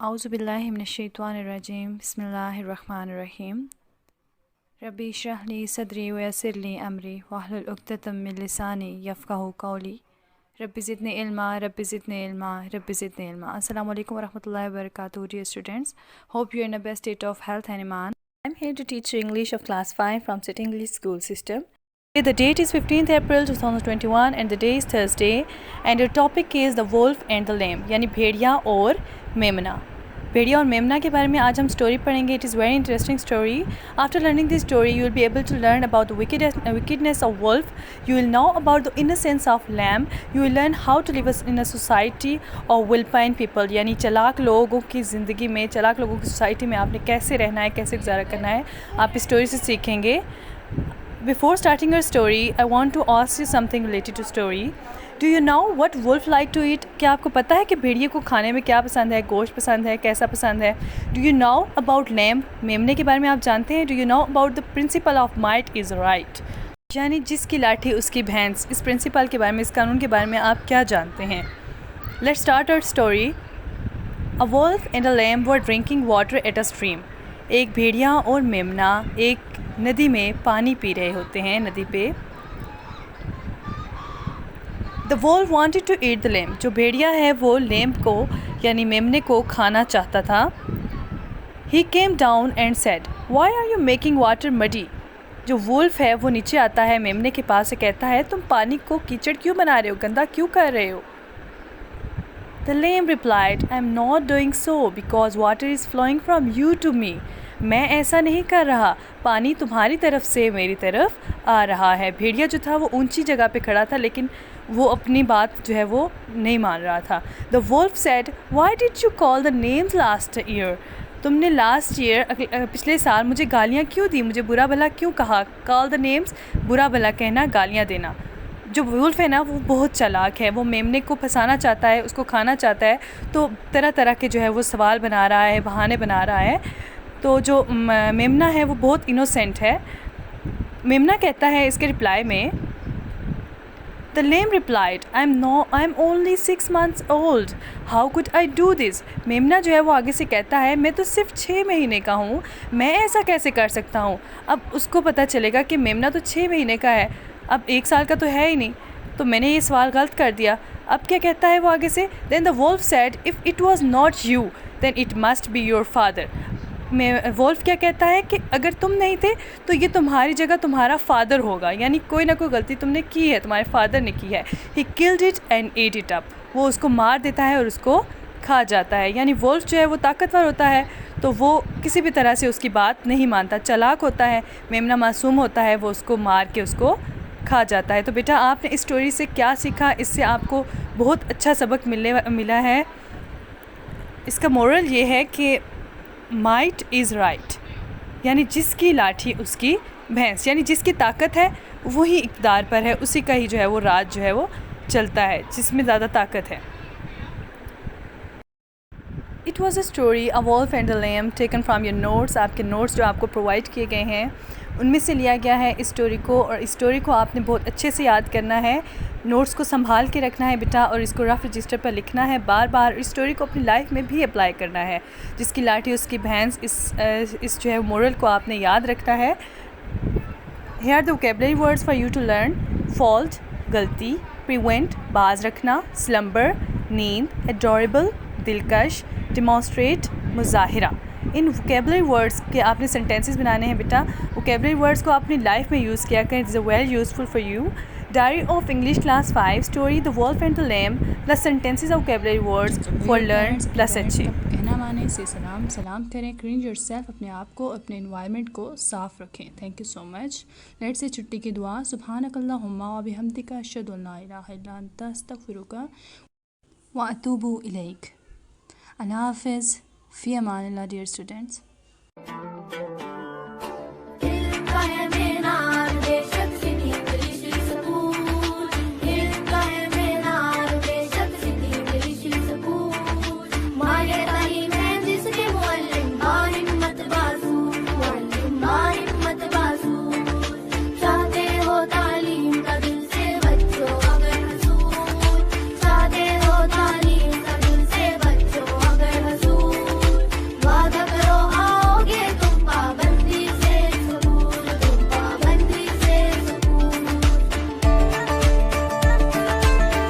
औज़ुबिल्लाहि मिनश्शैतानिर्रजीम बिस्मिल्लाहिर्रहमानिर्रहीम रब्बी इश्रह ली सदरी वयस्सिर ली अमरी वहलुल उक़्दतम मिन लिसानी यफ़क़हू क़ौली रब्बी ज़िदनी इल्मा रब्बी ज़िदनी इल्मा रब्बी ज़िदनी इल्मा। अस्सलामु अलैकुम वरहमतुल्लाहि वबरकातुहू। Dear students, hope you are in the best state of health and iman. I am here to teach you English of class 5 from City English School System. The date is 15th April 2021 and the day is Thursday, and your topic is the wolf and the lamb यानी भेड़िया और मेमना। भेड़िया और मेमना के बारे में आज हम स्टोरी पढ़ेंगे। It is very interesting story. After learning this story you will be able to learn about the wickedness of wolf. You will know about the innocence of lamb. You will learn how to live in a society of wilpine people यानी चालाक लोगों की ज़िंदगी में, चालाक लोगों की society में आपने कैसे रहना है, कैसे गुजारा करना है, आप इस स्टोरी से सीखेंगे। Before starting your story, I want to ask you something related to story. Do you know what wolf like to eat? क्या आपको पता है कि भेड़िए को खाने में क्या पसंद है, गोश्त पसंद है, कैसा पसंद है? Do you know about lamb? मेमने के बारे में आप जानते हैं? Do you know about the principle of might is right? यानी जिसकी लाठी उसकी भैंस। इस प्रिंसिपल के बारे में, इस कानून के बारे में आप क्या जानते हैं? Let's start our story. A wolf and a lamb were drinking water at a stream. एक भेड़िया और मेमना एक नदी में पानी पी रहे होते हैं, नदी पे। The wolf wanted to eat the lamb. जो भेड़िया है वो लेम्ब को यानी मेमने को खाना चाहता था। He came down and said, Why are you making water muddy? जो वुल्फ है वो नीचे आता है मेमने के पास से कहता है, तुम पानी को कीचड़ क्यों बना रहे हो, गंदा क्यों कर रहे हो? The lamb replied, I am not doing so because water is flowing from you to me. मैं ऐसा नहीं कर रहा, पानी तुम्हारी तरफ से मेरी तरफ आ रहा है। भेड़िया जो था वो ऊंची जगह पे खड़ा था, लेकिन वो अपनी बात जो है वो नहीं मान रहा था। The wolf said, Why did you call the names last year? तुमने लास्ट ईयर पिछले साल मुझे गालियाँ क्यों दी, मुझे बुरा भला क्यों कहा? Call the names, बुरा भला कहना, गालियाँ देना। जो वुल्फ है ना वो बहुत चालाक है, वो मेमने को फंसाना चाहता है, उसको खाना चाहता है, तो तरह तरह के जो है वो सवाल बना रहा है, बहाने बना रहा है। तो जो मेमना है वो बहुत इनोसेंट है। मेमना कहता है इसके रिप्लाई में, The lamb replied, I am only 6 months old. How could I do this? मेमना जो है वो आगे से कहता है, मैं तो सिर्फ 6 महीने का हूँ, मैं ऐसा कैसे कर सकता हूँ? अब उसको पता चलेगा कि मेमना तो 6 महीने का है, अब 1 साल का तो है ही नहीं, तो मैंने ये सवाल गलत कर दिया। अब क्या कहता है वो आगे से? Then the wolf said, If it was not you, then it must be your father. Wolf क्या कहता है कि अगर तुम नहीं थे तो ये तुम्हारी जगह तुम्हारा फादर होगा, यानी कोई ना कोई गलती तुमने की है, तुम्हारे फादर ने की है। He killed it and at it up, वो उसको मार देता है और उसको खा जाता है। यानी वोल्फ जो है वो ताकतवर होता है, तो वो किसी भी तरह से उसकी बात नहीं मानता, चालाक होता है। मेमना मासूम होता है, वो उसको मार के उसको खा जाता है। तो बेटा आपने इस स्टोरी से क्या सीखा? इससे आपको बहुत अच्छा सबक मिला है। इसका मोरल ये है कि माइट इज़ राइट, यानी जिसकी लाठी उसकी भैंस, यानी जिसकी ताकत है वही इक़्तिदार पर है, उसी का ही जो है वो राज जो है वो चलता है, जिसमें ज़्यादा ताकत है। It was a story a wolf and the lamb taken from your notes. आपके नोट्स जो आपको प्रोवाइड किए गए हैं उनमें से लिया गया है इस स्टोरी को, और इस स्टोरी को आपने बहुत अच्छे से याद करना है, नोट्स को संभाल के रखना है बेटा, और इसको रफ रजिस्टर पर लिखना है बार बार। इस स्टोरी को अपनी लाइफ में भी अप्लाई करना है। जिसकी लाठी उसकी भैंस, इस जो है मोरल को आपने याद रखना है। Here are the vocabulary words for you to learn. Fault, गलती, prevent, बाज रखना, slumber, नींद, adorable, दिलकश, demonstrate, मुजाहिरा। इन वोकेबलरी वर्ड्स के आपने सेंटेंसेस बनाने हैं बेटा। वोकेबलरी वर्ड्स को अपनी लाइफ में यूज़ किया करें, is very useful for you. Diary of English class 5 story the Wolff and the lamb plus sentences of vocabulary words for learn plus अच्छे। कहना माने से सलाम करें, क्लीन योरसेल्फ, अपने आप को, अपने एनवायरनमेंट को साफ़ रखें। Thank you so much. Let's say छुट्टी की दुआ, सुब्हानकल्लाहुम्मा व बिहम्दिका अशहदु अल्ला इलाहा इल्ला अंता अस्तगफिरुका व अतूबु इलैक। अल्लाह हाफ़िज़, फ़ी अमानिल्लाह डियर स्टूडेंट्स।